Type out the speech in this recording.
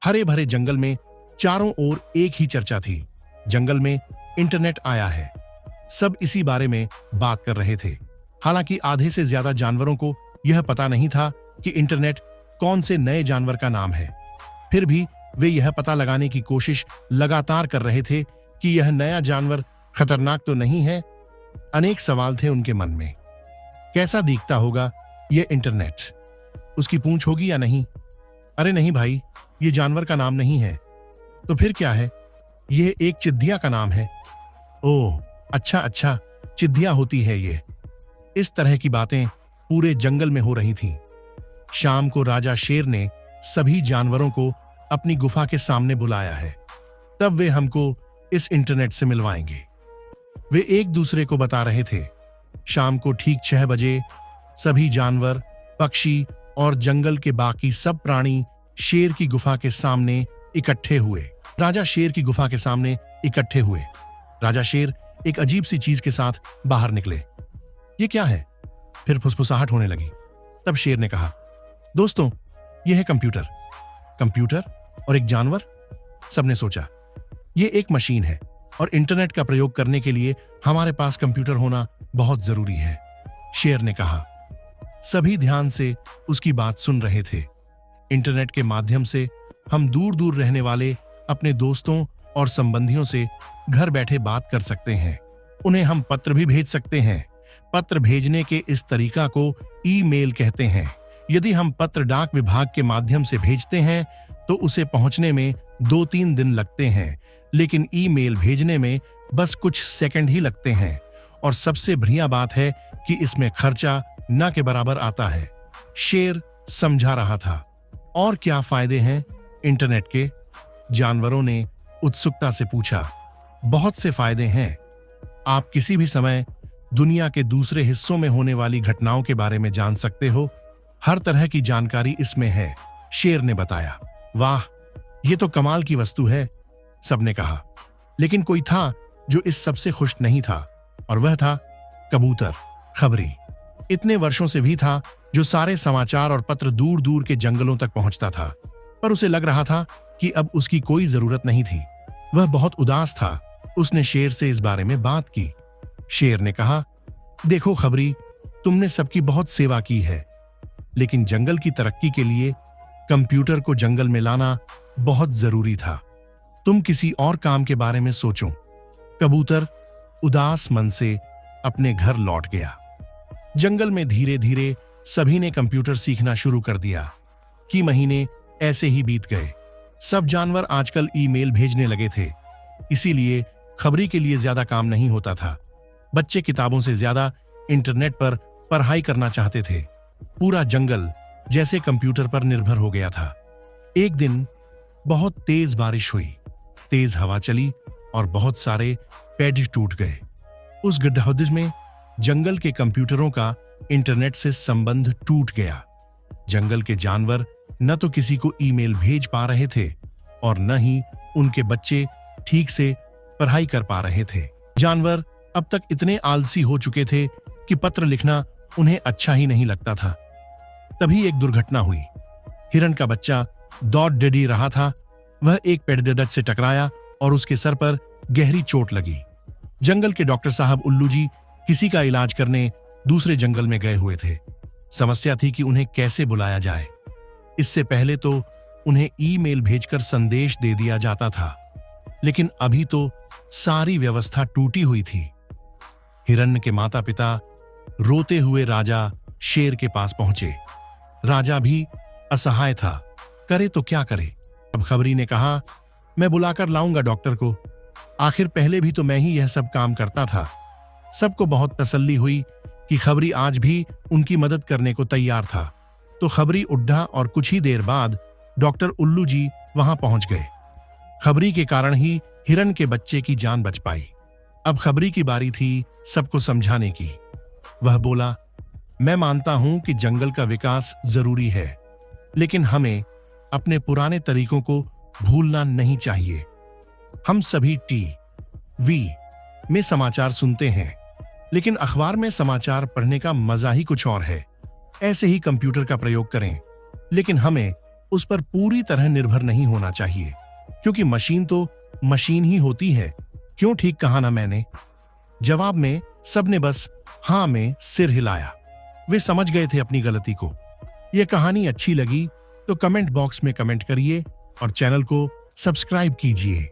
हरे भरे जंगल में चारों ओर एक ही चर्चा थी, जंगल में इंटरनेट आया है। सब इसी बारे में बात कर रहे थे। हालांकि आधे से ज्यादा जानवरों को यह पता नहीं था कि इंटरनेट कौन से नए जानवर का नाम है। फिर भी वे यह पता लगाने की कोशिश लगातार कर रहे थे कि यह नया जानवर खतरनाक तो नहीं है। अनेक सवाल थे उनके मन में। कैसा दिखता होगा यह इंटरनेट? उसकी पूंछ होगी या नहीं? अरे नहीं भाई, ये जानवर का नाम नहीं है। तो फिर क्या है? यह एक चिद्दिया का नाम है। ओह अच्छा, चिद्दिया होती है ये। इस तरह की बातें पूरे जंगल में हो रही थीं। शाम को राजा शेर ने सभी जानवरों को अपनी गुफा के सामने बुलाया है। तब वे हमको इस इंटरनेट से मिलवाएंगे। वे एक दूसरे को बता रहे थे। शाम को ठीक 6 बजे सभी जानवर, पक्षी और जंगल के बाकी सब प्राणी शेर की गुफा के सामने इकट्ठे हुए। राजा शेर की गुफा के सामने इकट्ठे हुए। राजा शेर एक अजीब सी चीज के साथ बाहर निकले। ये क्या है? फिर फुसफुसाहट होने लगी। तब शेर ने कहा, दोस्तों, यह है कंप्यूटर। कंप्यूटर और एक जानवर? सबने सोचा, यह एक मशीन है और इंटरनेट का प्रयोग करने के लिए हमारे पास कंप्यूटर होना बहुत जरूरी है, शेर ने कहा। सभी ध्यान से उसकी बात सुन रहे थे। इंटरनेट के माध्यम से हम दूर दूर रहने वाले अपने दोस्तों और संबंधियों से घर बैठे बात कर सकते हैं। उन्हें हम पत्र भी भेज सकते हैं। पत्र भेजने के इस तरीका को ईमेल कहते हैं। यदि हम पत्र डाक विभाग के माध्यम से भेजते हैं तो उसे पहुंचने में 2-3 दिन लगते हैं, लेकिन ईमेल भेजने में बस कुछ सेकंड ही लगते हैं। और सबसे बढ़िया बात है कि इसमें खर्चा न के बराबर आता है, शेर समझा रहा था। और क्या फायदे हैं इंटरनेट के? जानवरों ने उत्सुकता से पूछा। बहुत से फायदे हैं। आप किसी भी समय दुनिया के दूसरे हिस्सों में होने वाली घटनाओं के बारे में जान सकते हो। हर तरह की जानकारी इसमें है, शेर ने बताया। वाह, ये तो कमाल की वस्तु है, सबने कहा। लेकिन कोई था जो इस सबसे खुश नहीं था, और वह था कबूतर, खबरी। इतने वर्षों से भी था जो सारे समाचार और पत्र दूर दूर के जंगलों तक पहुंचता था, पर उसे लग रहा था कि अब उसकी कोई जरूरत नहीं थी। वह बहुत उदास था। उसने शेर से इस बारे में बात की। शेर ने कहा, देखो खबरी, तुमने सबकी बहुत सेवा की है, लेकिन जंगल की तरक्की के लिए कंप्यूटर को जंगल में लाना बहुत जरूरी था। तुम किसी और काम के बारे में सोचो। कबूतर उदास मन से अपने घर लौट गया। जंगल में धीरे धीरे सभी ने कंप्यूटर सीखना शुरू कर दिया। कि महीने ऐसे ही बीत गए। सब जानवर आजकल ईमेल भेजने लगे थे, इसीलिए खबरी के लिए ज्यादा काम नहीं होता था। बच्चे किताबों से ज्यादा इंटरनेट पर पढ़ाई करना चाहते थे। पूरा जंगल जैसे कंप्यूटर पर निर्भर हो गया था। एक दिन बहुत तेज बारिश हुई, तेज हवा चली और बहुत सारे पेड़ टूट गए। उस गड्ढे में जंगल के कंप्यूटरों का इंटरनेट से संबंध टूट गया। जंगल के जानवर न तो किसी को ईमेल भेज पा रहे थे और न ही उनके बच्चे ठीक से पढ़ाई कर पा रहे थे। जानवर अब तक इतने आलसी हो चुके थे कि पत्र लिखना उन्हें अच्छा ही नहीं लगता था। तभी एक दुर्घटना हुई। हिरण का बच्चा दौड़ डडी रहा था। वह एक पेड़ से टकराया और उसके सर पर गहरी चोट लगी। जंगल के डॉक्टर साहब उल्लू जी किसी का इलाज करने दूसरे जंगल में गए हुए थे। समस्या थी कि उन्हें कैसे बुलाया जाए। इससे पहले तो उन्हें ईमेल भेजकर संदेश दे दिया जाता था, लेकिन अभी तो सारी व्यवस्था टूटी हुई थी। हिरण्य के माता पिता रोते हुए राजा शेर के पास पहुंचे। राजा भी असहाय था, करे तो क्या करे। अब खबरी ने कहा, मैं बुलाकर लाऊंगा डॉक्टर को। आखिर पहले भी तो मैं ही यह सब काम करता था। सबको बहुत तसल्ली हुई कि खबरी आज भी उनकी मदद करने को तैयार था। तो खबरी उड्ढा और कुछ ही देर बाद डॉक्टर उल्लू जी वहां पहुंच गए। खबरी के कारण ही हिरण के बच्चे की जान बच पाई। अब खबरी की बारी थी सबको समझाने की। वह बोला, मैं मानता हूं कि जंगल का विकास जरूरी है, लेकिन हमें अपने पुराने तरीकों को भूलना नहीं चाहिए। हम सभी टीवी में समाचार सुनते हैं, लेकिन अखबार में समाचार पढ़ने का मजा ही कुछ और है। ऐसे ही कंप्यूटर का प्रयोग करें, लेकिन हमें उस पर पूरी तरह निर्भर नहीं होना चाहिए, क्योंकि मशीन तो मशीन ही होती है। क्यों ठीक कहा ना मैंने? जवाब में सबने बस हाँ में सिर हिलाया। वे समझ गए थे अपनी गलती को। यह कहानी अच्छी लगी तो कमेंट बॉक्स में कमेंट करिए और चैनल को सब्सक्राइब कीजिए।